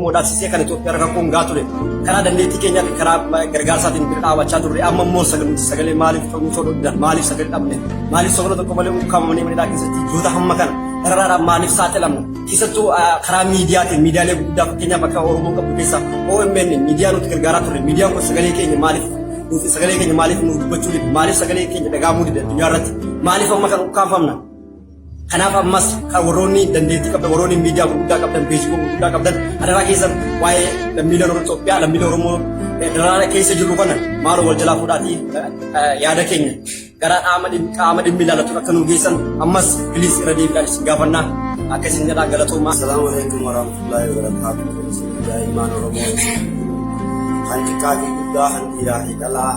Modaaksisee kan Itoophiyaa irraa kungaa ture. Karaa dandeettii keenya karaa gargaarsaatiin bira dhaabachaa turre amma immoo sagalee maaliif maaliif sagalee dhabne maaliif soogana tokko malee ukkaamamanii manidhaa keessatti juuta hamma kana daraaraadhaan maaliif saaxilamna keessattuu karaa miidiyaatiin miidiyaalee gurguddaa fakkeenyaaf akka Oromoon qabdu keessaa OMN miidiyaa nuti gargaaraa turre miidiyaan kun sagalee keenya maaliif nu dubbachuu dide maaliif sagalee keenya dhagahamuu dide addunyaa irratti maaliif amma kana ukkaanfamna. Kanaaf ammas kan warroonni dandeettii qabdan warroonni miidiyaa gurguddaa qabdan beeksisa gurguddaa qabdan adaraa keessan waa'ee lammiilee Itoophiyaa lammiilee Oromoo daraara keessa jirru kana maaloo wal jalaa fuudhaatii yaada keenya gara qaama dhimmi ilaallatu akka nu geessan ammas biliis irra deebiidhaan isin gaafannaa akka isin jedhaa galatoomaa. Assalaamu alaikum warahmatullahi wabarakatuh. Ilmaan Oromoo kan xiqqaa fi guddaa kan dhiiraa fi dhalaa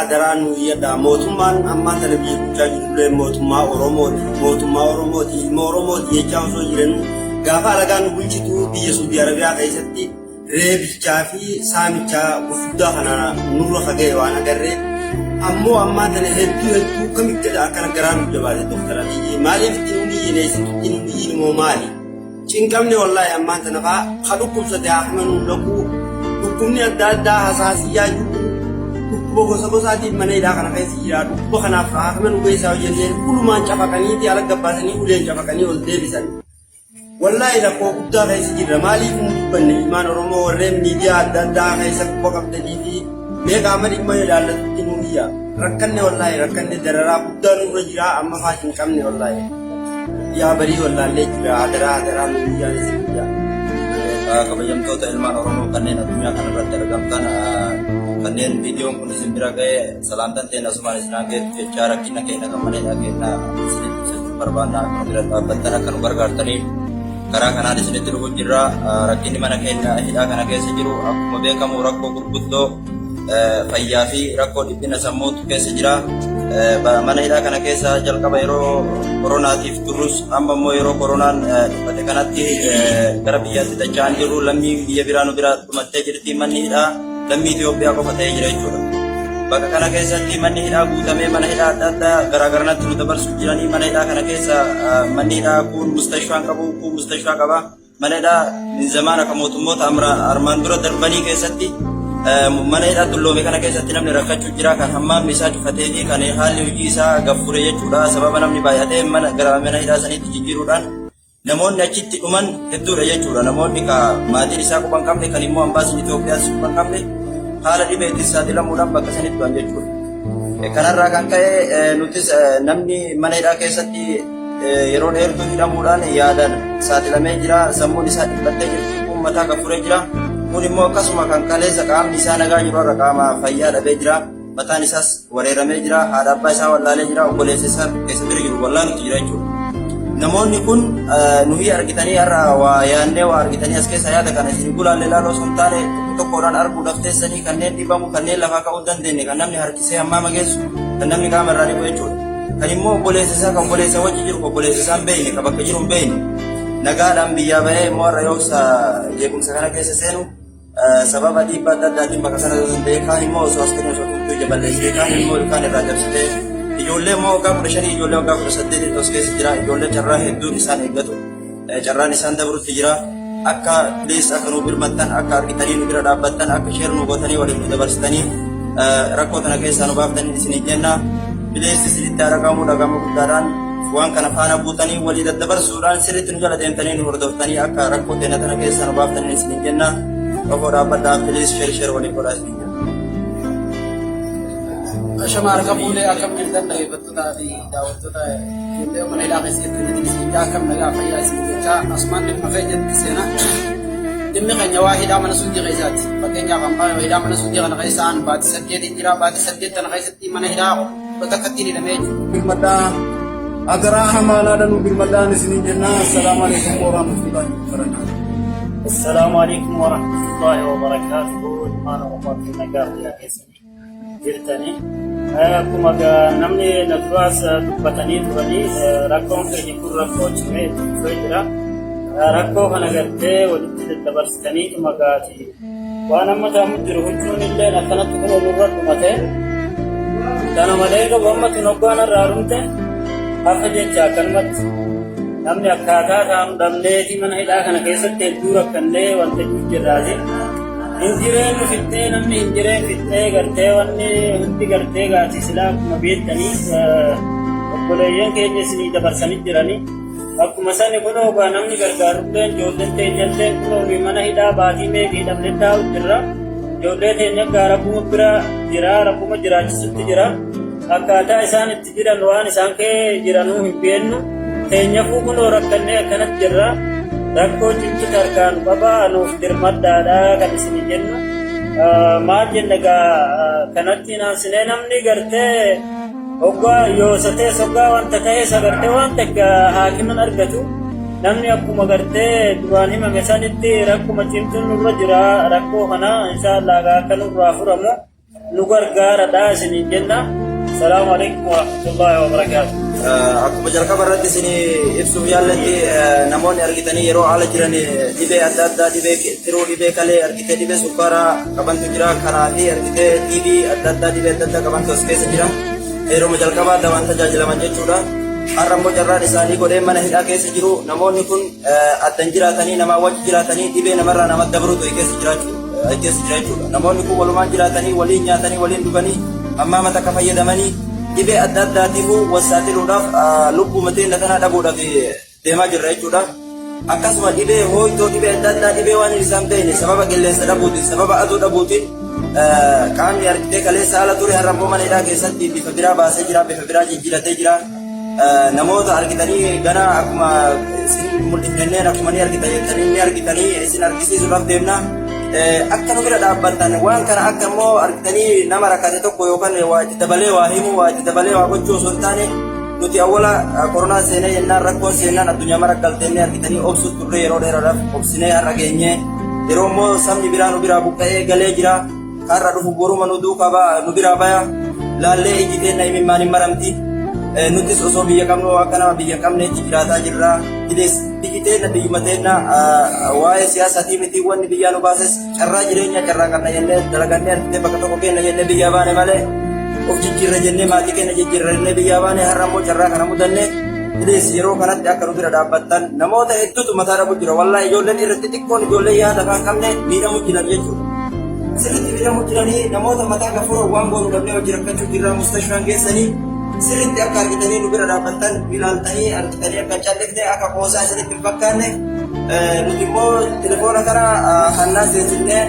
adaraa nu yada mootummaan ammaa kana biyya bulchaa jirullee mootummaa Oromooti ilma Oromooti jechaa osoo jiran gaafa alagaan bulchitu biyya Saudi Arabiyaa keessatti reebichaa fi saamichaa gurguddaa kana nurra fagee waan agarree ammoo ammaa kana hedduu kamittidha akkana garaa nu jabaate Dr. Abiyyi maaliif itti nu biyyineessitutti nu biyyiin moo maali cinqamne wallaahi ammaa kana fa'aa ka dhukkubsate haafima nu dhaquu dhukkubni adda addaa hasaasiyyaa jiru Bogosaatiin mana hidhaa kana keessa jira dhukkuba kanaaf haafima nu geessaa hojjenneen kulumaan cafaqanii ala gabbaasanii uleen cafaqanii ol deebisan. Wallaahi rakkoo guddaa keessa jirra maaliif nu dubbanne ilmaan Oromoo warreen miidiyaa adda addaa keessa quba qabdanii fi meeqa amma dhimma ilaallatutti nu biyya rakkanne dararaa guddaa nurra jira amma fa'aa hin qabne wallaahi yaa barii wallaallee jira adaraa nu biyyaan isin biyya. Kabajamtoota ilmaan Oromoo kanneen addunyaa kanarratti argamtan kanneen viidiyoon kun isin bira ga'ee salaamtan ta'een asumaan isinaan ga'eetu jechaa rakkina keenya gammaneedha keenya isinitti barbaanna akkuma bira dhaabbattan akka nu gargaartaniif karaa kanaan isinitti dhufu jirra. Rakkinni mana keenya hidhaa kana keessa jiru akkuma beekamu rakkoo gurguddoo fayyaa fi rakkoo dhiphina sammuutu keessa jira. Mana hidhaa kana keessa jalqaba yeroo koronaatiif turus amma immoo yeroo koronaan dhiphate kanatti gara biyyaatti dacha'an jirru lammii biyya biraa nu bira dhumattee jirti manni hidhaa lammii Itoophiyaa qofa ta'ee jira jechuudha. Bakka kana keessatti manni hidhaa guutamee mana hidhaa adda addaa garaagaranaatti nu dabarsuu jiranii mana hidhaa kana keessa manni hidhaa kun mustashfaan qabu kun mustashfaa qaba. Mana hidhaa zamaana kan mootummoota armaan dura darbanii keessatti mana hidhaa dulloome kana keessatti namni rakkachuu jira kan hammaamni isaa cufatee fi kan haalli hojii isaa gaffure jechuudha. Sababa namni baay'atee gara mana hidhaa saniitti jijjiiruudhaan namoonni achitti dhuman hedduudha jechuudha. Namoonni maatiin isaa quban qabne kan immoo ambaasiin Itoophiyaas quban qabne haala dhibee itti saaxilamuudhaan bakka sanitti du'an jechuudha. Kanarraa kan ka'e nutis namni mana hidhaa keessatti yeroo dheertuu hidhamuudhaan yaadaan saaxilamee jira. Sammuun isaa dhiphattee jirti. Uummataa gaffuree jira. Kun immoo akkasuma kan kaleessa qaamni isaa nagaa jiru irra qaama fayyaa dhabee jira. Mataan isaas wareeramee jira. Haadha abbaa isaa wallaalee jira. Obboleessa isaa keessa bira jiru wallaaluutti jira jechuudha. Namoonni kun nuyi argitanii har'a waa yaannee waa argitanii as keessa yaada kana isin gulaallee ilaaloo sun taane tokkodhaan arguudhaaf teessanii kanneen dhibamu kanneen lafaa ka'uu dandeenye kan namni harkisee hammaama geessu kan namni qaama irraa dhibu jechuudha. Kan immoo obboleessa isaa kan obboleessa wajji jiru obboleessa isaa hin beekne kan bakka jiru hin beekne nagaadhaan biyyaa bahee immoo har'a yoo jeequmsa kana keessa seenu sababa dhiibbaa adda addaatiin bakka sana danda'e kaan immoo osoo as kennu osoo tuutuu jaballeessee kaan immoo ilkaan irraa cabsitee ijoollee immoo waggaa 15 ijoollee waggaa 18 tos keessa jira. Ijoollee carraa hedduun isaan eeggatu carraan isaan dabrutti jira. Akka please akka nu birmattan akka argitanii nu bira dhaabbattan akka sheer nu gootanii waliin nu dabarsitanii rakkoo kana keessaa nu baaftanii isin jenna. Please isinitti argamuu dhagama guddaadhaan waan kana faana buutanii walii daddabarsuudhaan sirriitti nu jala deemtanii nu hordoftanii akka rakkoo teenya kana keessaa nu baaftanii isin jenna. Qofoo dhaabbadhaa please sheer waliin godhaa isin jenna. Shamaar kabuulee akkam jirtan dhaggeeffattoota fi daawwattoota ijoollee mana hidhaa keessatti isin akkam nagaa fayyaa isin jechaa asumaan dhimma keenyatti seenaa. Dhimmi keenya waa hidhaa mana suuqii keessaati. Fakkeenyaaf abbaa hidhaa mana suuqii kana keessaan baatii 8 jira. Baatii 8 kana keessatti mana hidhaa bakka akkatti hidhamee jiru. Birmadhaa adaraa hamaalaadha nu birmadhaan isin jenna. Assalaamu alaikum warahmatullahi wabarakatuh. Assalamu alaikum warahmatullahi wabarakatuh. Ilmaan Oromoo fi nagaa fayyaa keessatti jirtanii. Akkuma namni naguraas dubbatanii turanii rakkoon keenya kun rakkoo cimee dhufee jira. Rakkoo kana gartee walitti daddabarsitanii dhumagaati. Waan amma ta'amu jiru huccuun illee akkanatti kun olurra dhumatee kana malee qabu amma tun hoggaan irraa dhumte hafa jecha akkanumatti namni akkaataa taa'u dhabneeti mana hidhaa kana keessatti hedduu rakkannee wanta jirraati. Hinjireen fittee namni hinjireen fittee gartee wanni hundi gartee gaati silaa akkuma beektanii obboleeyyan keenya isinii dabarsanii jiranii. Akkuma sani kunoo gaa namni gargaarulleen ijoolleen teenyallee kunoo mana hidhaa baatii meeqii hidhamne taa'u jirra. Ijoollee teenya gaa rabbuma bira jira, rabbuma jiraachisutti jira. Akkaataa isaan itti jiran waan isaan kee jiranuu hin beeknu. Teenyafuu kunoo rakkannee akkanatti jirra. Rakkoo cimtu harkaan qabaa nuuf dirmaddaadha kan isin jennu. Maal jenna gaa kanatti naansinee namni gartee hoggaa yoosatee hoggaa wanta ta'ee sagartee waan takka haakiman argatu. Namni akkuma gartee duraan himame sanitti rakkuma cimtuun nurra jira. Rakkoo kana inshaallah akka nurraa furamu nu gargaaradha isin jenna. Assalamu alaikum warahmatullahi wabarakatuh. Akkuma jalqaba irratti isin ibsuuf yaallatti namoonni argitanii yeroo haala jiran dhibee adda addaa dhibee tiruu dhibee kalee argitee dhibee sukkaaraa qabantu jira karaa fi argitee TB adda addaa dhibee adda addaa qabantu as keessa jira. Yeroo jalqabaa dawaan tajaajilaman jechuudha. Har'a immoo carraan isaanii godhee mana hidhaa keessa jiru. Namoonni kun addan jiraatanii namaa wajji jiraatanii dhibee namarraa nama dabruutu keessa jira jechuudha. Namoonni kun walumaan jiraatanii waliin nyaatanii waliin dhuganii ammaa mata akka fayyadamanii dhibee adda addaatiifuu wasaaxiluudhaaf lubbuu mateen kanaa dhabuudhaaf deemaa jirra jechuudha. Akkasuma dhibee hooyitoo dhibee adda addaa dhibee waan isaan beekne sababa qilleensa dhabuutiin sababa aduu dhabuutiin qaamni argitee kaleessa haala ture har'a immoo mana hidhaa keessatti bifa biraa baasee jira bifa biraa jijjiiratee jira. Namoota argitanii gana akkuma isin mul'ifneen akkuma ni argitanii isin argisiisuudhaaf deemna. Akka nu bira dhaabbattan waan kana akka immoo argitanii nama rakkate tokko yookaan waa itti dabalee waa himu waa itti dabalee waa gochuu osoo hin taane nuti awwala koronaa seenee yennaan rakkoon seenaan addunyaa mara galteennee argitanii obsuuf turre yeroo dheeraadhaaf obsinee har'a geenye yeroo immoo sabni biraa nu biraa buqqa'ee galee jira har'a dhufu boruma nu duukaa nu biraa baya laallee ijji teenna imimmaan hin maramti. Nutis osoo biyya qabnu akka nama biyya qabneetti jiraataa jirra. Biyyi teenna biyyuma teenna waa'ee siyaasatii miti wanni biyyaa nu baases carraa jireenya carraa qabna jennee dalagannee argitee bakka tokko keenna jennee biyyaa baane malee of jijjiirra jennee maatii keenya jijjiirra jennee biyyaa baane har'a immoo carraa kana mudanne Idis yeroo kanatti akka nu bira dhaabbattan namoota hedduutu mataa dhabu jira. Wallaahi ijoolleen irratti xiqqoon ijoollee yaada kan qabne miidhamuu jiran jechuudha. Sirriitti miidhamuu jiranii namoota mataa gafuura waan goonu dhabnee hojii rakkachuu jirra mustashfaan geessanii sirriitti akka argitanii nu bira dhaabbattan ilaaltanii argitanii akka callifnee akka qoosaa isinitti hin fakkaanne nuti immoo telefoona kana hannaa seensifnee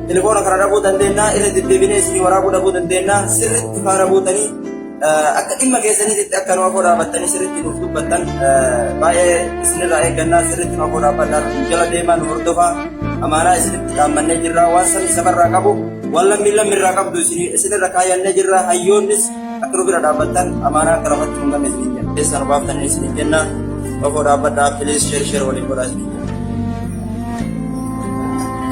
telefoona kana dhabuu dandeenya irra deddeebinee isinii waraabuu dhabuu dandeenya sirriitti faana buutanii akka dhimma keessaniitti akka nu afoo dhaabattanii sirriitti nuuf dubbattan baay'ee isinirraa eeggannaa sirriitti nu afoo dhaabbattan jala deemaa nu hordofaa amaanaa isinitti dhaammannee jirra waan sabni safarraa qabu waan lammiirraa qabdu isinirra kaayyannee jirra hayyoonnis akka nu bira dhaabbattan amaanaa akka lafatti nu ganne isin jenna keessaa nu baaftanii isin jenna afoo dhaabbadhaa piliis sheer waliin godhaa isin jenna.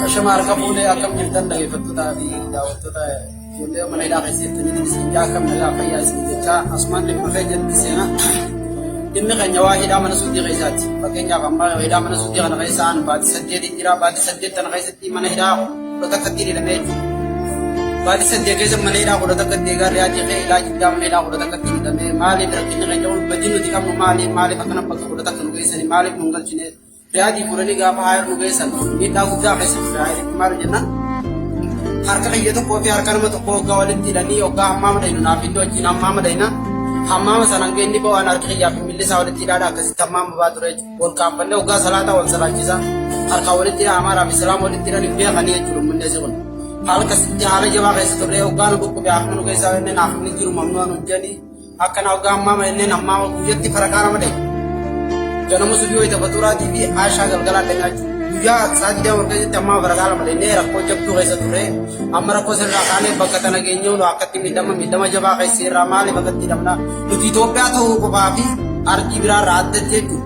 Ashama harka fuulee akkam jirtan dhaggeeffattootaa fi daawwattoota ijoollee mana hidhaa keessatti isin akkam nagaa fayyaa isin jechaa asumaan dhimma kee jedhu seenaa dhimmi keenya waa hidhaa mana suutii keessaati. Fakkeenyaaf amma hidhaa mana suutii kana keessaan baatii 8 jira baatii 8 kana keessatti mana hidhaa 10 hidhamee jiru. Baatii 8 keessa mana hidhaa 10 eegarree adii kee hidhaa jiddaa mana hidhaa 10 hidhamee maaliif rakkinni keenya badii nuti qabnu maaliif akkana bakka 10 nu geessanii maaliif nu galchine Riyaadii fuudhanii gaafa haayir nu geessan miidhaa guddaa keessatti riyaaditti maal jenna harka kiyya tokkoo fi harka nama tokkoo hoggaa walitti hidhanii hoggaa hammaama daynu naaf iddoo wajjin hammaama dayna hammaama sanan geenni bo'aan harka kiyyaa fi miilli isaa walitti hidhaadha akkasitti hammaama baa ture wal kaanfannee hoggaa salaataa wal salaachisa harka walitti hidhaa amaaraa fi islaama walitti hidhanii beekanii jechuudha mul'eessi kun akkasitti haala jabaa keessa turre hoggaa nu dhukkubee akka nu geessaa jenneen akka jiru mamnuun hojjanii akkana hoggaa hammaama jenneen hammaama guyyatti faraqaarama dayna Jangan musuh itu baturan TV Aisyah galgalan dengan juga saat dia berkata tamam berkala melene rakko jab tu kaisa ture amara ko sir rakane bakata na genyo no akati midama aja ba kaisi ramale bakati damna tu Ethiopia to ko babi arti bira rat te tu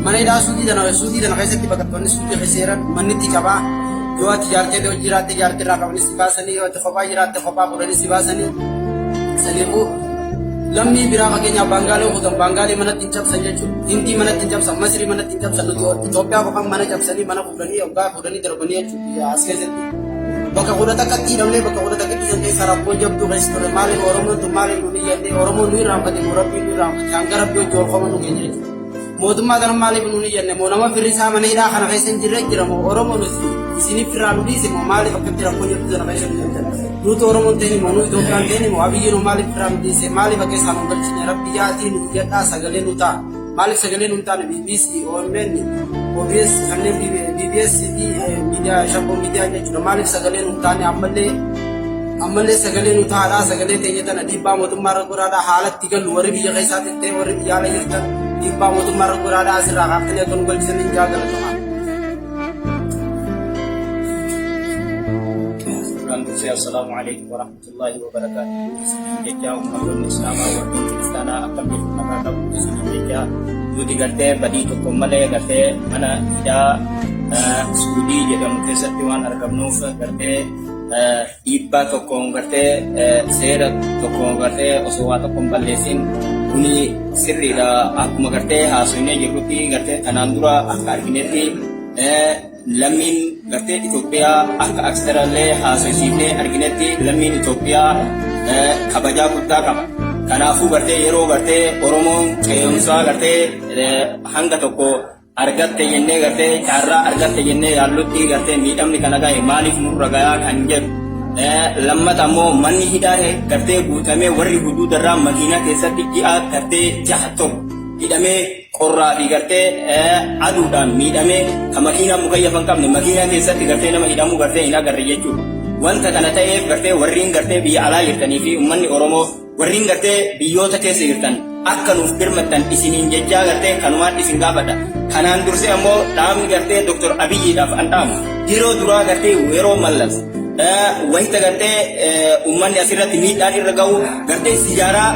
mane da sudi dana kaisa ti bakat tonni sudi kaiseran maniti kaba jo tijarte do jirate rakam sibasani o te khoba jirate khoba burani sibasani salimu Lamni bira makanya Bangali bukan Bangali mana tincap saja cu, Hindi mana tincap sama Masri mana tincap satu tu, Ethiopia bukan mana tincap sani mana kudani, Oga kudani terbani cu, ya asal itu. Baka kuda takat tidak le, baka kuda takat tidak sarap pojok tu guys, tu Mali orang tu Mali ni, orang ni rampat, orang ni rampat, anggar abis jual kamu tu kenya cu. mootummaa kana maaliif nuuni jenne moo nama firri isaa mana hidhaa kana keessa hin jirre jira moo Oromoo nuti isinii firraa nu dhiise moo maaliif akkatti rakkoo jirtu sana keessa nu jirtan nuti Oromoon ta'ini moo nuti Itoophiyaan ta'ini moo Abiyyi nu maaliif firraa nu dhiise maaliif akka isaan nu galchine rabbi yaatii nu jedhaa sagalee nu ta'a maaliif sagalee nu taane BBC OMN OBS kanneen BBS miidiyaa shabboo miidiyaa jechuudha maaliif sagalee nu taane ammallee sagalee nu taa'adhaa sagalee teenya tana dhiibbaa mootummaa irra goraadhaa haalatti galu warri biyya keessaatiin ta'e warri biyya ala jirtan dhiibbaa mootummaa irra goraadhaa asirraa kaaftanii akka nu galchisan hin jaagalatamaa. Assalamu alaikum warahmatullahi wabarakatuh. Jecha uummattoonni Islaamaa warreen Kiristaanaa akkam jirtu nagaa qabu isin jecha nuti gartee badii tokko malee gartee mana hidhaa Suudii jedhamu keessatti waan argamnuuf gartee dhiibbaa tokkoon gartee seera tokkoon gartee osoo waa tokkoon balleessin kuni sirriidha akkuma gartee haasofnee jirrutti gartee kanaan dura akka arginetti lammiin gartee Itoophiyaa akka aksarallee haasofsiifnee arginetti lammiin Itoophiyaa kabajaa guddaa qaba. Kanaafuu gartee yeroo gartee Oromoon ce'umsaa gartee hanga tokko argatte jennee gartee carraa argatte jennee yaallutti gartee miidhamni kana gahe maaliif nurra gayaa kan jedhu. Lammata ammoo manni hidhaa gartee guutamee warri huduudarraa makiinaa keessatti ji'a gartee jaha tokko hidhamee qorraa fi gartee aduudhaan miidhamee kan makiinaa mukayyafan qabne makiinaa keessatti gartee nama hidhamuu gartee hin agarre jechuudha. Wanta kana ta'eef gartee warriin gartee biyya alaa jirtanii fi uummanni Oromoo warriin gartee biyyoota keessa jirtan akka nuuf birmattan isiniin jechaa gartee kanumaan isin gaafadha. Kanaan dursee ammoo dhaabni gartee Dr. Abiyyiidhaaf an dhaamu yeroo duraa gartee yeroo mallas wayita gartee uummanni asirratti miidhaan irra ga'u gartee sijaaraa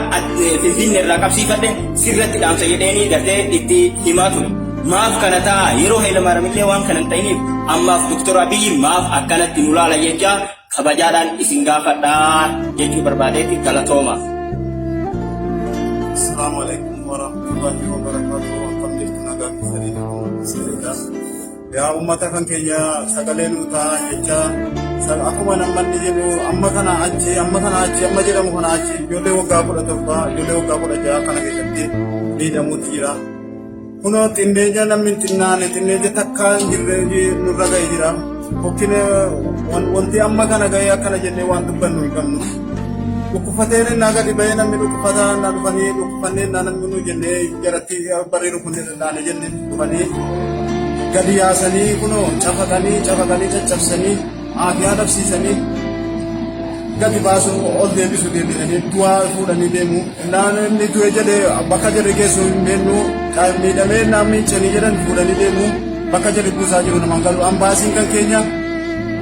Finfinnee irraa qabsiifadhe sirratti dhaamsa jedheenii gartee itti himaa ture. Maaf kana ta'a yeroo Hayilamaariyaamillee waan kana hin ta'iniif ammaaf Dr. Abiyyi maaf akkanatti nu laala jechaa kabajaadhaan isin gaafadhaa jechuu barbaadeetti galatooma. Assalamu alaikum warahmatullahi wabarakatuh. Akkam jirtu nagaa keessanii yaa uummata kan keenya sagalee nu ta'a jecha akkuma namni jedhu amma kana achi amma jedhamu kana achi ijoollee waggaa 17 ijoollee waggaa 16 kana keessatti miidhamuutti jira. Kunoo xinneenya namni xinneenya takka hin jirre nurra ga'ee jira. Fokkine wanti amma kana ga'ee akkana jennee waan dubbannu hin qabnu. Dhukkufatee naa gadi ba'ee namni dhukkufataa naa dhufanii dhukkufannee naa namni nu jennee jaratti bareedu kun dhaane jennee dhufanii gadi yaasanii kunoo cafatanii caccabsanii aafiyaa dhabsiisanii gadi baasuun ol deebisanii du'aa fuudhanii deemu. Namni du'e jedhee bakka jirri geessu hin beeknu miidhamee namni canii jedhan fuudhanii deemu bakka jirri buusaa jiru namaan galu. Ambaasiin kan keenya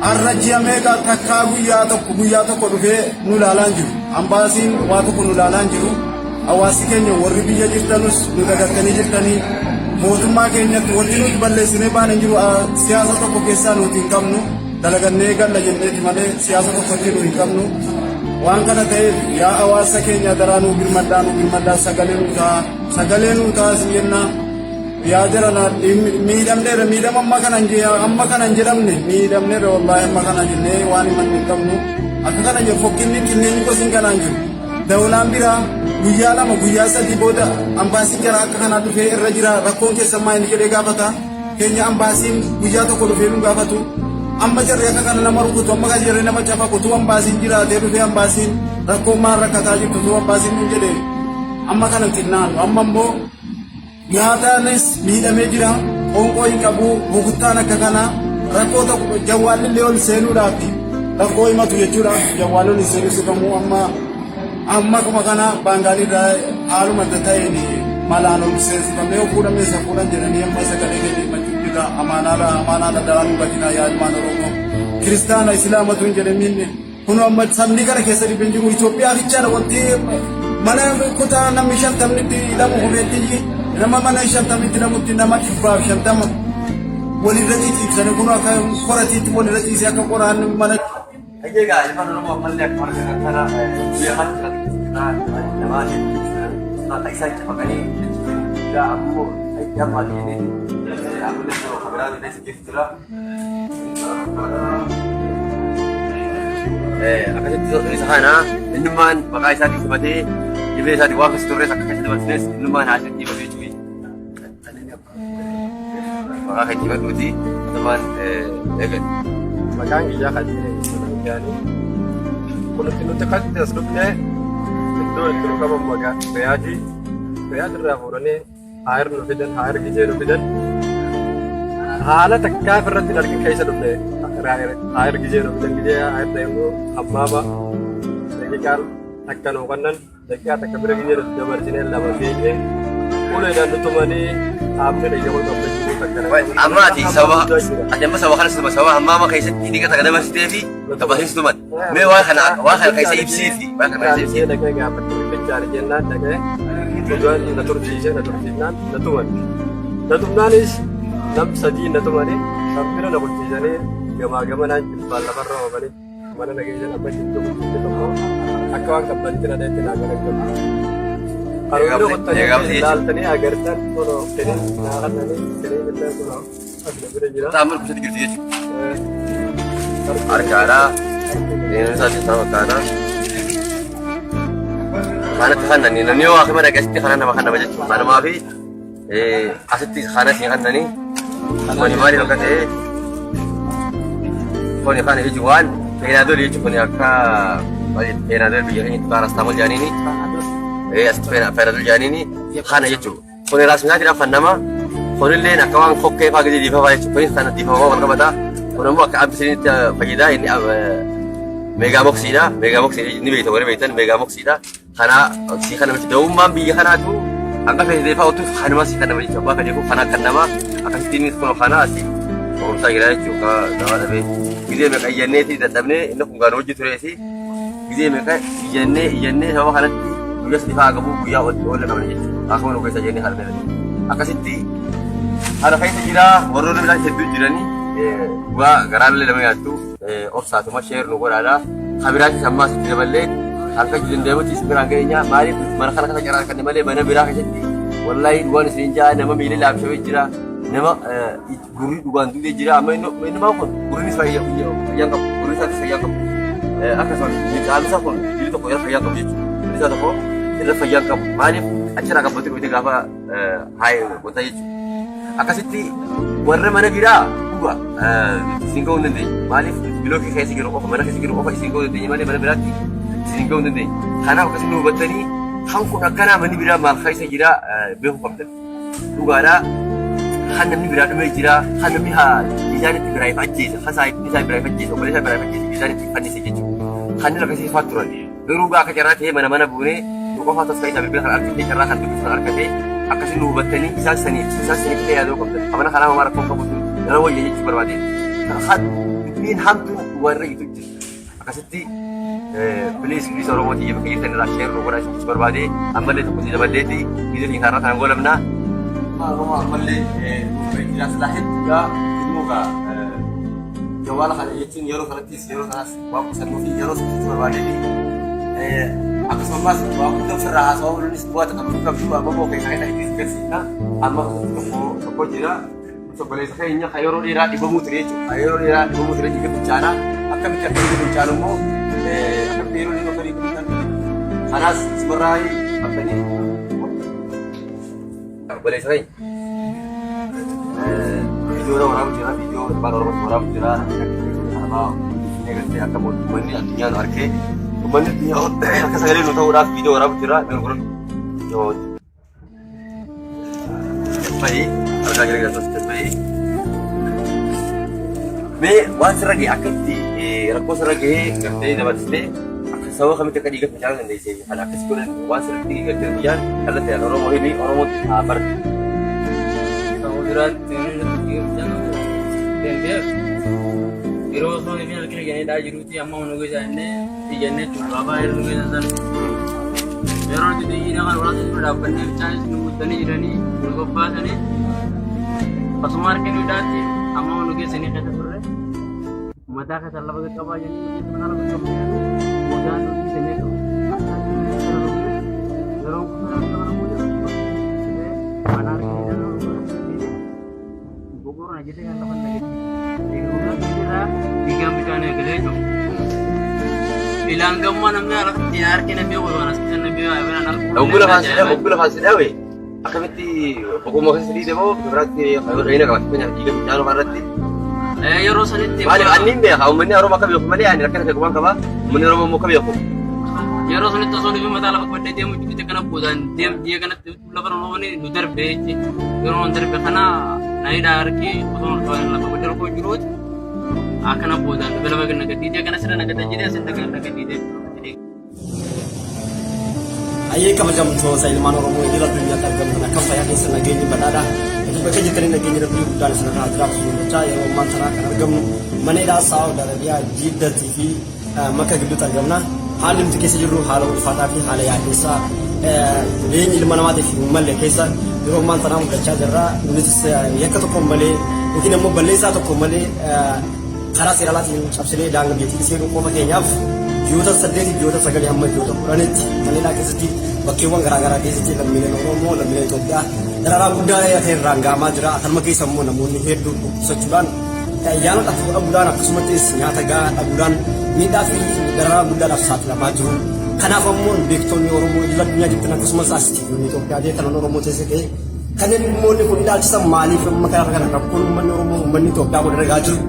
har'a ji'a meeqa takkaa guyyaa tokko dhufee nu ilaalaan jiru. Ambaasiin waa tokko nu ilaalaan jiru. Hawaasi keenya warri biyya jirtanus nu dagattanii jirtanii mootummaa keenyatti wanti nuti balleessinee baane jiru siyaasa tokko keessaa nuti hin qabnu. Dalagannee galla jenneeti malee siyaasa tokkotti nu hin qabnu. Waan kana ta'eef yaa hawaasa keenya daraa nu birmadhaa sagalee nu ta'a isin jenna. Yaa jarana miidhamneera miidhama amma kana hin jedhamne miidhamneera wallaahi amma kana jennee waan himannu hin qabnu. Akka kana jedhu fokkinni xinneenyi gosin kanaan jiru. Dawlaan biraa guyyaa 2 guyyaa 3 booda ambaasiin jara akka kanaa dhufee irra jira rakkoon keessan maa inni jedhee gaafata. Keenya ambaasiin guyyaa tokko dhufee nu gaafatu. Amma jarri akka kana nama rukutu amma kan jarri nama cafa kutuu ambaasiin jiraatee dhufee ambaasiin rakkoo maal rakkataa jirtu tuu ambaasiin nu jedhee amma kana xinnaan amma immoo nyaataanis miidhamee jira qoonqoo hin qabu bukuttaan akka kana rakkoo tokko jawwaalillee ol seenuudhaaf rakkoo himatu jechuudha. Jawwaalonni seenuu sifamu amma kuma kana baangaaliirraa haaluma adda ta'een malaan ol seensifamee fuudhamee isa fuudhan jedhanii amma sagalee gadi himachuu jira. Amaanaadha daraan hubatinaa yaa ilmaan Oromoo kiristaana islaamatu hin jedhamin kun amma sabni kana keessa dhibeen jiru Itoophiyaa fichaadha wanti mana kutaa namni 50 hidhamu hubeetti nama mana 50 namutti nama 150 walirra ciibsanii kun akka qoratiitti walirra ciisee akka qoraan mana. Egaa ilmaan Oromoo ammallee akka marga kana guyyaa namaa akka isaan cafaqanii yaa ammoo yaa maaliin ammallee yeroo kabiraa bineensi jirtudha. Akkasitti isa kana innummaan maqaa isaatiin simatee dhibee isaatiin waan keessa turres akka keessa dabarsines innummaan haadha dhiibame jechuudha. maqaa kan jimadhuuti tumaan eegan. Maqaan kiyyaa kan jedhani kunutti nuti kan as dhufnee iddoo itti dhugaman maqaa bayaatii irraa fuudhanii haayir nu fidan haayir gijee nu fidan haala takkaa irratti argin keessa dhufne haayir gijee nu fidan gijee haayir deemnu hammaama daqiiqaan takka nuu kannan daqiiqaa takka bira gijee nuti dabarsinee lama geenye uleedhaan nutumanii haamne dhayyamoo qabdachuu takkana. Ammaati sababa ati amma sababa kana sababa hammaama keessatti dhiiga takka dabarsitee fi dabarsistuman mee waa kana keessa ibsiifi waa kana keessa ibsiifi. Dhaqee gaafatti bichaari jennaan dhaqee dhugaan na tursiisee na tursiisnaan na tuman. Na tumnaanis nam sadii na tumanii sampira na bulchiisanii gamaa gamanaan jilbaan lafarra oofanii mana nageessan amma jidduu bulchiise tokko akka waan qabbanitti na dheetti naa galan galu. Karoora qottanii ilaaltanii agartan kuno fedhin naaxannanii fedhin illee kuno asuma bira jira. Taa'amul kusatti jirti jechuudha. Harkaadhaa isaatti isaa fakkaata. Kanatti kannanii namni yoo akima dhaqeessitti kana nama kannama jechuudha. Kanumaa fi asitti kanatti kannanii kuni maaliif akka ta'e kuni kana jechuun waan feenaadoolii jechuun kuni akka feenaadoolii biyya keenyatti paarastaamol jedhaniini asitti feenaadoolii jedhaniini kana jechuudha. Kuni raasminaatiidhaan fannama kunillee akka waan kokkee fa'aa gadi diifafaa jechuudha. Kunis kan diifamaa wal qabataa kun immoo akka abbisinitti fayyadaa inni meegaamoksiidha. Meegaamoksii ni beektan warri beektan meegaamoksiidha. Kana si kana miti da'ummaan biyya kanaatu hanga feesitee fa'aa otuuf kanuma si kana jechuudha. Abbaa kan kana kan nama akkasitti inni kun kana asi oomishaa jira jechuudha. Nama dhabee gizee meeqa iyyanneeti dadhabnee inni kun gaana hojii tureesi gizee meeqa iyyannee sababa kanatti guyyaa sadii fa'aa qabu guyyaa oolla qabna jechuudha. Akkuma nu keessa jennee haala akkasitti haala keessa jira warroonni biraa hedduu jiranii waa garaallee lama nyaattu obsaatuma sheer nu godhaadha. Kabiraatti sammaas itti daballee harka jiru deemutti biraan ga'eenyaa maaliif mana kana kana carraa kan malee mana biraa keessatti wallaahi dhugaan isin jaa nama miila laabshawee jira nama gurri dhugaan duudee jira amma inni maa kun gurrinis fayyaan qabu gurri isaatis fayyaan qabu akkasumas caalisa kun biyyi tokko irra fayyaan qabu jechuudha biyyi isaa tokko irra fayyaan qabu maaliif achirraa qabbatti dhufite gaafa haayee wanta jechuudha akkasitti warra mana biraa dhuga isin ga'uu hin dandeenye maaliif bilookii keessa jiru qofa mana keessa jiru qofa isin ga'uu dandeenye malee mana biraatti isin ga'uu hin dandeenye kanaaf akkasii nu hubattanii kan kun akkanaa manni biraa maal keessa jira beekuu qabdan dhugaadhaa kan namni biraa dhumee jira kan namni bishaan itti biraa ifa ajjeesa kan isaa biraa ifa ajjeesa obboleessa biraa ifa ajjeesa bishaan itti fannise jechuudha kan inni akkasii ifaa turan garuu gaa akka carraa ta'ee mana buunee nu qofaa taskaa isaa bilbila kan argatee carraa kan dubbifatan argatee akkasii nu hubattanii isaan saniif ta'ee yaaduu qabdan qabana kanaa homaa rakkoo qabu yeroo wayya jechuu barbaadeen kan dubbiin hamtuun warra jitu jira akkasitti bilis Oromootii bakka jirtan irraa sheer nu godhaa jechuu barbaadee ammallee tokko si daballeetti biyya keenya irraa kan golamnaa ammallee jiraas heddudha dhimmuugaa jawaala kana jechuun yeroo kanattis yeroo kanas waan qusannuu fi yeroo sitti barbaadeeti akkasumas waan hunda ofirraa haasawaa ooluunis bu'aa qabdu qabdu amma bookee kan inni itti garsiifna amma tokko jira obboleessa keenya kan yeroo dheeraa dhibamuu ture jechuudha yeroo dheeraa dhibamuu ture dhiiga fincaanaa akkamitti akka dhiiga fincaanu immoo akkamitti yeroo dhiiga barii kunuutan kanaas simarraa qabdanii obboleessa keenya viidiyoo waraabuu jira viidiyoo afaan Oromootti waraabuu jira kanaafaa eegalte akka uummanni addunyaan argee uummanni addunyaa akka sagalee nu ta'uudhaaf viidiyoo waraabuu jira gargurun yoo baay'ee argaa jira galtoota baay'ee mee waan sirra ga'e akka itti rakkoo sirra ga'ee gartee dabarsitee akka sababa kamitti akka dhiiga fincaanuu dandeessee kan akkasii godhan waan sirratti gartee biyyaan kallattii Oromoo himii Oromootti haa barate. Duratti yeroo osoo inni harkina jennee jiruuti amma nu geessaa jennee ijannee jechuudha baay'ee nu geessaa sana yeroo itti dhiirri kan waraana jiru dhaabbannee bishaan nu guutanii jiranii nu bobbaasanii akkasuma harkina hidhaatti amma nu geessanii keessa turre mataa keessa lafa qaqqabaa jennee mana lafa qaqqabaa modaan nu dhiisanii yeroo mana harkina Bogor aja deh kan teman lagi di rumah kita tiga bicara gede itu bilang kamu namanya dinar kita biar orang asing nabi apa anak Unggulah hasilnya weh akkamitti boqonnaa keessa dhiite moo biraatti reena qabatti mana dhiiga midhaan irratti yeroo sanitti maaliif anniin beeka uummanni Oromoo akka beeku malee ani rakkina ta'e waan qaba uummanni Oromoo immoo akka beeku yeroo sanitti osoo nuti mataa lafa qabadhee deemu jirutti kana boodaan deemtee kanatti lafa roobani nu darbee yeroo nu darbe kana naayidhaa harkee osoo nu lafa qabadhee rakoo jiruuti akkana boodaan nu lafa nagaddiitee kana sirna nagaddiitee asin nagaddiitee ayyee kabajamtoota ilmaan Oromoo idil addunyaatti argaman akka fayyaa keessa nageenyi badhaadha. Bakka jirtanii nageenyi rabbii guddaan isin irraa jiraatu jechaa yeroo ammaa tanaa kan argamnu mana hidhaa Saawud Arabiyaa Jiddatii fi Makka gidduutti argamna. Haalli nuti keessa jirru haala ulfaataa fi haala yaaddeessaa jireenya ilma namaatiif hin malle keessa yeroo ammaa tanaa mudachaa jirra. Nutis yakka tokko malee yookiin immoo balleessaa tokko malee karaa seeraatiin cabsinee daangaa biyyattii seenuu qofa keenyaaf ji'oota 8 ji'oota 9 amma ji'oota 10tti kanneen keessatti bakkeewwan garaagaraa keessatti lammiileen Oromoo lammiileen Itoophiyaa dararaa guddaa irraan ga'amaa jira. Akkasuma keessa immoo namoonni hedduun dhukkubsachuudhaan ayyaana dhafuu dhabuudhaan akkasumattis nyaata gahaa dhabuudhaan miidhaa fi dararaa guddaadhaaf saaxilamaa jiru. Kanaaf ammoo beektonni Oromoo idil addunyaa jirtan akkasumas asitti Itoophiyaa kan Oromoo keessa ta'e kanneen dhimmoonni kun ilaalchisan maaliif amma kana rakkoon uummanni Oromoo uummanni Itoophiyaa godha ragaa jiru.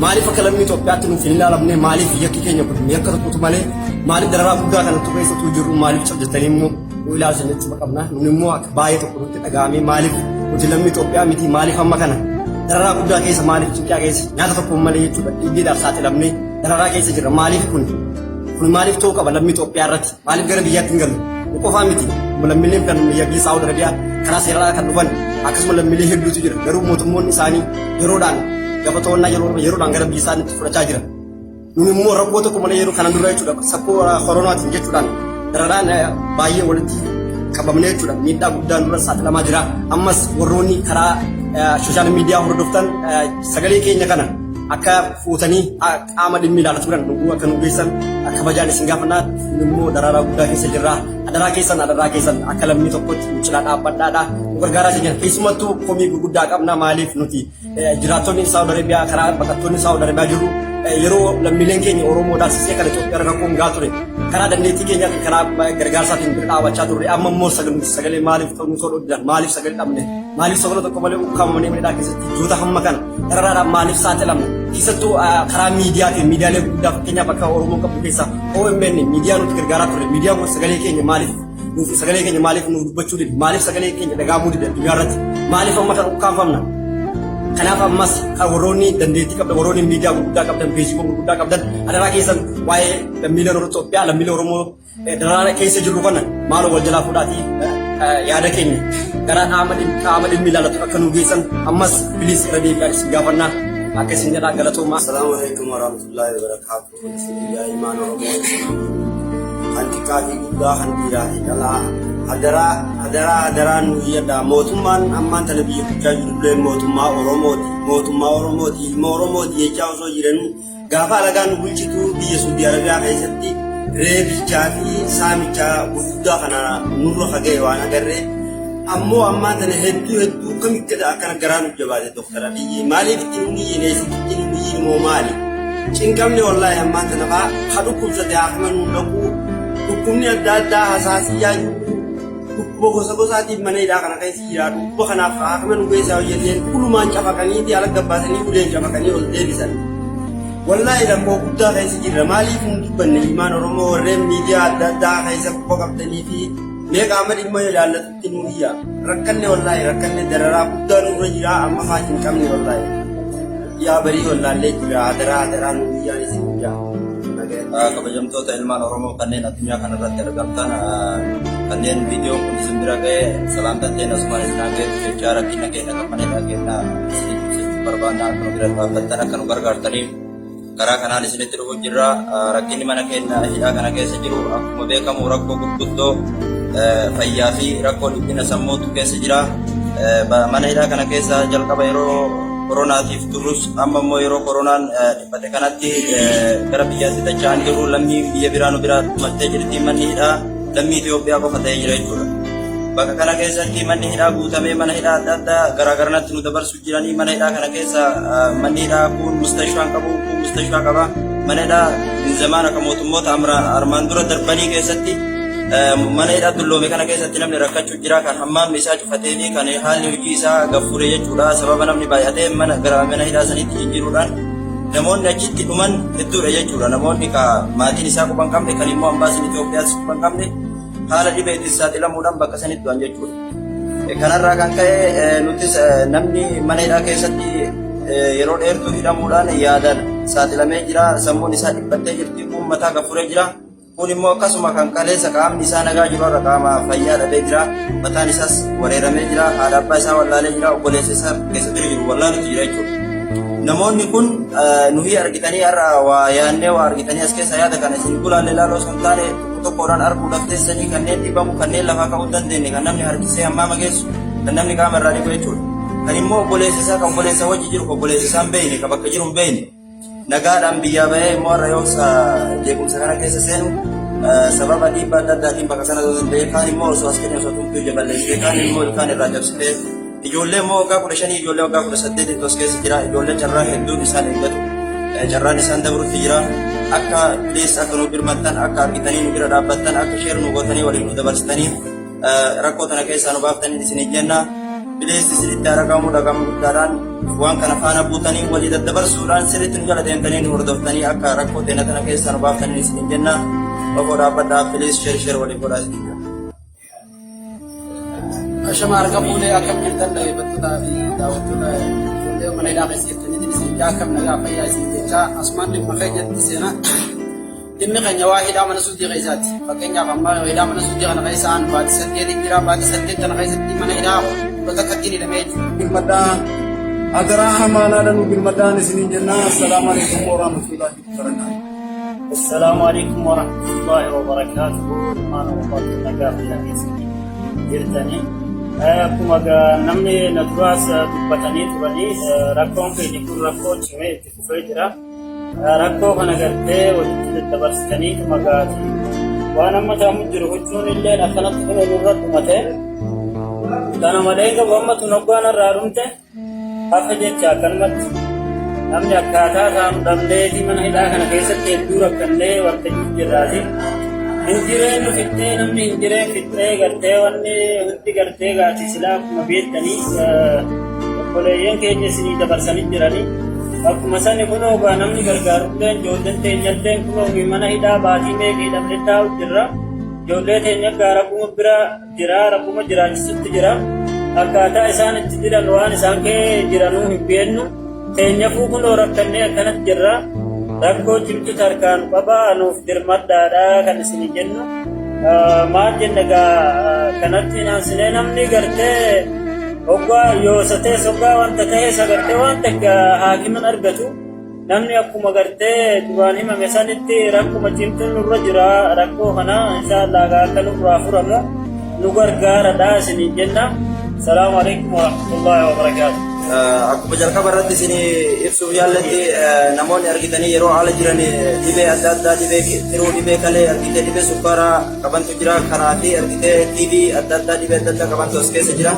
Maaliif akka lammii Itoophiyaatti nuuf hin ilaalamne maaliif yakki keenya kun yakka tokkotu malee maaliif dararaa guddaa kanatti keessattuu jirru maaliif cabjatanii immoo nu ilaalchan jechuudha qabna. Nun immoo akka baay'ee tokko nutti dhaga'amee maaliif nuti lammii Itoophiyaa miti maaliif amma kana dararaa guddaa keessa maaliif Itoophiyaa keessa nyaata tokko malee jechuudha dhiibbiidhaaf saaxilamne dararaa keessa jira maaliif kun maaliif ta'uu qaba lammii Itoophiyaa irratti maaliif gara biyyaatti hin galu qofaa miti lammiileen kan biyya Saawud Arabiyaa karaa seeraa kan dhufan akkasuma lammiilee hedduutu jira garuu mootummoonni isaanii yeroodhaan gabatoonnaa yeroodhaan gara biyya isaaniitti fudhachaa jira. Nun immoo rakkoo tokko malee yeroo kana dura jechuudha sakkoo koronaatiin jechuudhaan dararaan baay'ee walitti qabamne jechuudha miidhaa guddaan dura saaxilamaa jira. Ammas warroonni karaa sooshaal miidiyaa hordoftan sagalee keenya kana akka fuutanii qaama dhimmi ilaalatu jiran dhuguu akka nu geessan kabajaan isin gaafannaa immoo dararaa guddaa keessa jirra. Adaraa keessan akka lammii tokkotti cinaa dhaabbadhaadha. Gargaaraa jiran keessumattuu komii gurguddaa qabna maaliif nuti jiraattonni Saawud Arabiyaa karaa baqattoonni Saawud Arabiyaa jiru yeroo lammiileen keenya Oromoo daasisee kan Itoophiyaa rakkoon gaa ture karaa dandeettii keenya karaa gargaarsaatiin bira dhaabachaa turre amma immoo sagalee maaliif ta'uu soodhodhan maaliif sagalee dhabne maaliif sagalee tokko malee ukkaamamanii manidhaa keessatti ji'oota hamma kana dararaadhaan maaliif saaxilamne keessattuu karaa miidiyaatiin miidiyaalee guddaa fakkeenyaaf akka Oromoo qabu keessa OMN miidiyaa nuti gargaaraa turre miidiyaan kun sagalee keenya maaliif sagalee keenya maaliif nu dubbachuu dide maaliif sagalee keenya dhagahamuu dide addunyaa irratti maaliif amma kan ukkaanfamna. Kanaaf ammas kan warroonni dandeettii qabdan warroonni miidiyaa gurguddaa qabdan beeksisa gurguddaa qabdan adaraa keessan waa'ee lammiileen Itoophiyaa lammiilee Oromoo dararaa keessa jirru kana maaloo wal jalaa fudhaatii yaada keenya gara qaama dhimmi ilaallatu akka nu geessan ammas biliis irra deebi'aa isin gaafannaa akka isin jedhaa galatoomaa. Assalaamu alaikum warahmatullahi wabarakatuh. Isin ilmaan Oromoo hanqaa fi guddaa handiraa dhalaa adaraan nu yadda mootummaan ammaan tana biyya bulchaa jirullee mootummaa Oromooti ilma Oromooti jechaa osoo jiranuu gaafa alagaan nu bulchitu biyya Saudi Arabiyaa keessatti reebichaa fi saamichaa gurguddaa kana nurra fagee waan agarree ammoo ammaan tana hedduu kamitti akkana garaa nu jabaate Dr. Abiyyi maaliif ittiin nu yinee moo maali cinqamne wallaahi ammaan tana haa dhukkubsate haakama nu dhaquu dhukkubni adda addaa hasaasiyyaa dhukkuba gosaatiin mana hidhaa kana keessa jira dhukkuba kanaaf haakama nu keessaa hojjeteen kulumaan cafaqaniiti ala gabbaasanii uleen cafaqanii ol deebisan wallaahi rakkoo guddaa keessa jirra maaliif nu dubbanne ilmaan Oromoo warreen miidiyaa adda addaa keessa quba qabdanii fi meeqaama dhimma ilaallatutti nu iyya rakkanne wallaahi rakkanne dararaa guddaa nurra jira amma faatiin qabne wallaahi yaa barii wallaallee jira adaraa nu iyyaan isin iyyaa. Kabajamtoota ilmaan Oromoo kanneen addunyaa kanarratti argamtan kanneen viidiyoon kun isin bira ga'ee salaamtan ta'een asumaan isin hageetu jechaa rakkina keenya qabanedha keenya isin barbaannaa akka nu bira dhaabbattan akka nu gargaartaniif karaa kanaan isinitti dhufu jirra. Rakkinni mana keenya hidhaa kana keessa jiru akkuma beekamu rakkoo gurguddoo fayyaa fi rakkoo dhiphina sammuutu keessa jira. Mana hidhaa kana keessa jalqaba yeroo koronaatiif turus amma immoo yeroo koronaan dhiphate kanatti gara biyyaatti dacha'an jiru lammii biyya biraa nu biraa dhumattee jirti manni hidhaa lammii Itoophiyaa qofa ta'ee jira jechuudha. Bakka kana keessatti manni hidhaa guutamee mana hidhaa adda addaa garaagaranaatti nu dabarsu jiranii mana hidhaa kana keessa manni hidhaa kun mustashfaan qabu kun mustashfaa qaba mana hidhaa zamaan akka mootummoota armaan dura darbanii keessatti mana hidhaa dulloome kana keessatti namni rakkachuu jira kan hammaamni isaa cufateeni kan haalli hojii isaa gaffure jechuudha sababa namni baay'atee gara mana hidhaa sanitti jijjiiruudhaan namoonni achitti dhuman hedduudha jechuudha namoonni maatiin isaa quban qabne kan immoo ambaasiin Itoophiyaas quban qabne haala dhibee itti saaxilamuudhaan bakka sanitti du'an jechuudha. Kanarraa kan ka'e nutis namni mana hidhaa keessatti yeroo dheertuu hidhamuudhaan yaadaan saaxilamee jira sammuun isaa dhiphattee jirti kun mataa gaffuree jira. Kun immoo akkasuma kan kaleessa qaamni isaa nagaa jiru irra qaama fayyaa dhabee jira mataan isaas wareeramee jira haadha abbaa isaa wallaalee jira obboleessa isaa keessatti jiru wallaaluutu jira jechuudha. Namoonni kun nuyi argitanii har'a waa yaannee waa argitanii as keessa yaada kana isin gulaalle ilaaloo osoo hin taane tokkodhaan arguudhaaf teessanii kanneen dhibamu kanneen lafaa ka'uu hin dandeenye kan namni harkisee hammaama geessu kan namni qaama irraa dhibu jechuudha. Kan immoo obboleessa isaa kan obboleessa wajji jiru obboleessa isaa hin beekne kan bakka jiru hin beekne. Nagaadhaan biyyaa bahee immoo har'a yoo jeequmsa kana keessa seenu sababa dhiibbaa adda addaatiin bakka sana osoo hin ta'e kaan immoo osoo as keenya osoo tumtuu ija balleessitee kaan immoo ilkaan irraa cabsitee ijoollee immoo waggaa 15 ijoollee waggaa 18 tos keessa jira ijoollee carraa hedduun isaan eeggatu carraan isaan dabrutti jira akka bileessa akka nu birmattan akka argitanii nu bira dhaabbattan akka sheer nu gootanii waliin nu dabarsitanii rakkoo tana keessaa nu baaftanii isin jenna bileessi isinitti argamu dhagamu guddaadhaan waan kana faana buutanii walii daddabarsuudhaan sirriitti nu jala deemtanii nu hordoftanii akka rakkoo teena tana keessaa nu baaftanii isin jenna tokko dhaabbadhaa bilees sheer waliin godhaa isin jenna. Ashama argamuulee akkam jirtan dhaggeeffattoota fi daawwattoota ijoollee mana hidhaa keessatti isin akkam nagaa fayyaa isin jechaa asumaan dhimma keenyatti seenaa dhimmi keenya waa hidhaa mana suutii keessaati fakkeenyaaf ammaa hidhaa mana suutii kana keessaan baatii 8 jira baatii 8 kana keessatti mana hidhaa bakka kattiin hidhamee jiru. Birmaddaa adaraa hamaanaadhaan birmaddaan isiniin jennaa assalaamu alaikum warahmatullahi wabarakatuh. Assalamu alaikum warahmatullahi wabarakatuh. Mana wabarakatuh nagaa fayyaa keessatti jirtanii. Akkuma namni na duraas dubbatanii turanii rakkoon keenya kun rakkoo cimee itti fufee jira. Rakkoo kana gartee walitti daddabarsitanii magaati waan amma ta'amu jiru huccuun illee akkanatti kun irra dhumate kana malee qabu amma tun hoggaan irraa dhumte hafa jecha akkanumatti namni akkaataa isaan dhabdeetii mana hidhaa kana keessatti hedduu rakkannee waltajjii jirraati. Hinjireen fittee namni hinjireen fittee gartee wanni hundi gartee gaati silaa akkuma beektanii obboleeyyan keenya isinii dabarsanii jiranii akkuma sani kunoo gaa namni gargaarulleen ijoolleen teenyalleen kunoo mana hidhaa baatii meeqii hidhamne taa'u jirra ijoollee teenya gaa rakkuma bira jira rakkuma jiraachisutti jira akkaataa isaan itti jiran waan isaan kee jiranuu hin beeknu teenyafuu kunoo rakkannee akkanatti jirra. Rakkoo cimtu tarkaan qabaa nuuf dirmadhaadha kan isin jennu maal jenna gaa kanatti naansinee namni gartee hoggaa yoosatee hoggaa wanta ta'ee sagartee waan takka haakiman argatu namni akkuma gartee duraan himame sanitti rakkuma cimtu nurra jira rakkoo kana inshaallah akka nurraa furamu nu gargaaradha isin jenna. Salaamu alaikum warahmatullahi wabarakatuh. Akkuma jalqaba irratti isin ibsuuf yaallatti namoonni argitanii yeroo haala jiran dhibee adda addaa dhibee tiruu dhibee kalee argitee dhibee sukkaaraa qabantu jira kanaa fi argitee TB adda addaa dhibee adda addaa qabantu as keessa jira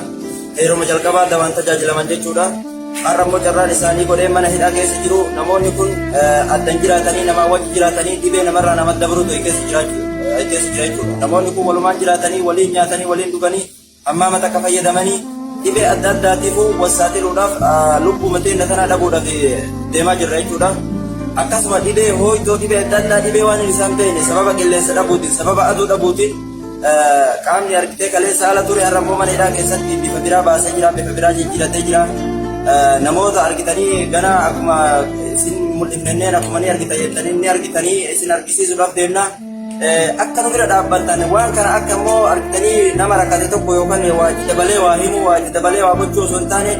yeroo jalqabaa dawaan tajaajilaman jechuudha. Har'a immoo carraan isaanii godhee mana hidhaa keessa jiru namoonni kun addan jiraatanii namaa wajji jiraatanii dhibee namarraa nama dabruutu keessa jira jechuudha. Namoonni kun walumaan jiraatanii waliin nyaatanii waliin dhuganii hammaama takka fayyadamanii dhibee adda addaatiifuu wasaaxiluudhaaf lubbuu mateenya kana dhabuudhaaf deemaa jirra jechuudha. Akkasuma dhibee hooyitoo dhibee adda addaa dhibee waan isaan beekne sababa qilleensa dhabuutiin sababa aduu dhabuutiin qaamni argitee kaleessa haala ture har'a immoo mana hidhaa keessatti bifa biraa baasee jira bifa biraa jijjiiratee jira. Namoota argitanii gana akkuma isin mul'ifnenneen akkuma ni argita jettanii ni argitanii isin argisiisuudhaaf deemna. Akka nu bira dhaabbattan waan kana akka immoo argitanii nama rakkate tokko yookaan waa itti dabalee waa himuu waa itti dabalee waa gochuu osoo hin taane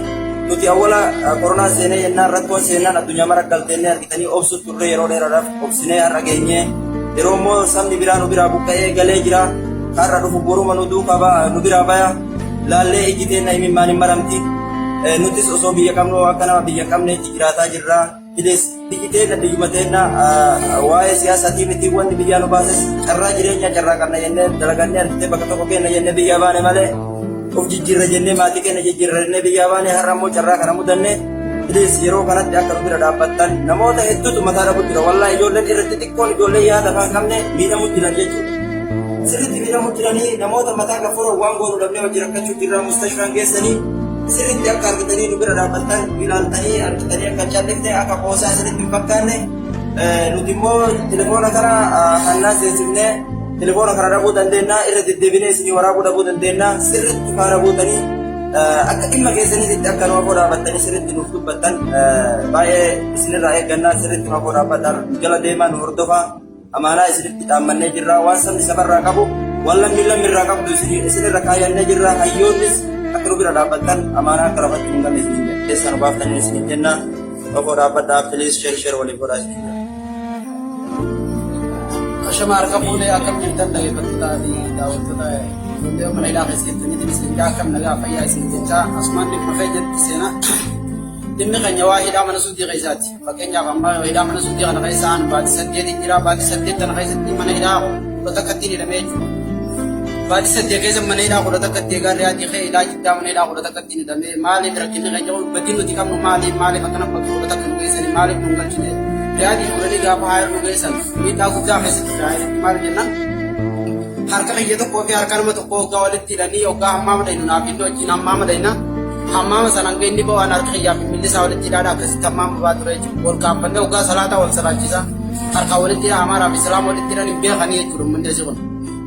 nuti awwala koronaa seenee yennaan rakkoon seenaan addunyaa mara galteennee argitanii obsu turre yeroo dheeraadhaaf obsinee har'a geenye yeroo immoo sabni biraa nu biraa buqqa'ee galee jira har'a dhufu boruma nu duukaa nu biraa baya laallee ijji teenna imimmaan hin maramti nutis osoo biyya qabnu akka nama biyya qabneetti jiraataa jirra. Biyyi teenna biyyuma teenna waa'ee siyaasaatii miti wanni biyyaa nu baases carraa jireenya carraa qabna jennee dalagannee argitee bakka tokko kenna jennee biyyaa baane malee of jijjiirra jennee maatii keenya jijjiirra jennee biyyaa baane har'a immoo carraa kana mudanne yeroo kanatti akka nu bira dhaabbattan namoota hedduutu mataa dhabu jira wallaahi ijoolleen irratti xiqqoon ijoollee yaada kan qabne miidhamuu jiran jechuudha. sirriitti miidhamuu jiranii namoota mataa gafura waan goonu dhabnee wajjin rakkachuu jirraa mustashfaan geessanii sirriitti akka argitanii nu bira dhaabbattan ilaaltanii argitanii akka jaallatne akka qoosaa sirriitti hin fakkaanne nuti immoo telefoona kana hannaa seensifnee telefoona kana dhabuu dandeenya irra deddeebinee isinii waraabuu dhabuu dandeenya sirriitti faana buutanii akka dhimma keessaniitti akka nama koo dhaabbattanii sirriitti nuuf dubbattan baay'ee isinirraa eeggannaa sirriitti nama koo dhaabbattan jala deemaa nu hordofaa amaanaa isinitti dhaammannee jirra waan sabni sabarraa qabu waan lammiin irraa qabdu isinirra kaayyannee jirra hayyoonnis akka nu bira dhaabbattan amaanaa akka rafatti hin galle isin keessaa nu baaftanii isin jenna nama koo dhaabbadhaa piliis sheer waliin godhaa isin jenna. Ashama harka fuulee akkam jirtan dhaggeeffattoota fi daawwattoota ijoollee mana hidhaa keessatti ni dinisiidhaa akkam nagaa fayyaa isin jechaa asumaan dhimma fayyadatti seenaa dhimmi keenya waa hidhaa mana suutii keessaati fakkeenyaaf amma hidhaa mana suutii kana keessaan baatii 8 jira baatii 8 kana keessatti mana hidhaa kudha takkatti hidhamee jechuudha baatii 8 keessa mana hidhaa kudha takkatti eegaa riyaatii kee hidhaa jiddaa mana hidhaa kudha takkatti hidhamee maaliif rakkinni keenya badii nuti qabnu maaliif akkana bakka kudha takka nu geessani maaliif nu galchine riyaatii fudhanii gaafa haayir nu geessan miidhaa guddaa keessatti riyaatii maal jennaan harka kiyya tokkoo fi harka nama tokkoo hoggaa walitti hidhanii hoggaa hammaa madaynu naaf iddoo wajjin hammaa madayna hammaama sana hanga inni ba'aan harka kiyyaa fi milli isaa walitti hidhaadha akkasitti hammaama ba'aa ture jechuudha wal kaaffannee hoggaa salaataa wal salaachisa harka walitti hidhaa amaaraa fi islaama walitti hidhan hin beekanii jechuudha mundeessi kun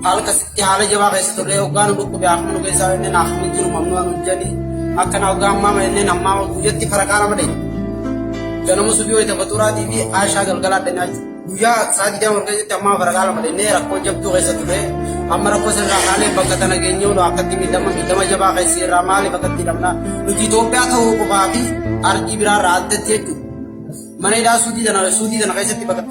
haala akkasitti haala jabaa keessa turre hoggaa nu dhukkube akkuma nu keessaa inni naaf hin jiru mamnuu nu jedhani akkana hoggaa hammaama inni hammaama guyyatti faraqaa nama dhayi ganama subii wayita faxuraatii fi aashaa galgalaa dhannaa jechuudha guyyaa sa'aatii dama keessatti ammaa faraqaa lama dhannee rakkoo jabduu keessa turre amma rakkoo sirraa maalee bakka tana geenyee nu akkatti miidhama jabaa keessa irraa maalee bakka itti hidhamna nuti Itoophiyaa ta'uu qofaa fi ardii biraarraa addatti jechuudha mana hidhaa suutii tana keessatti bakka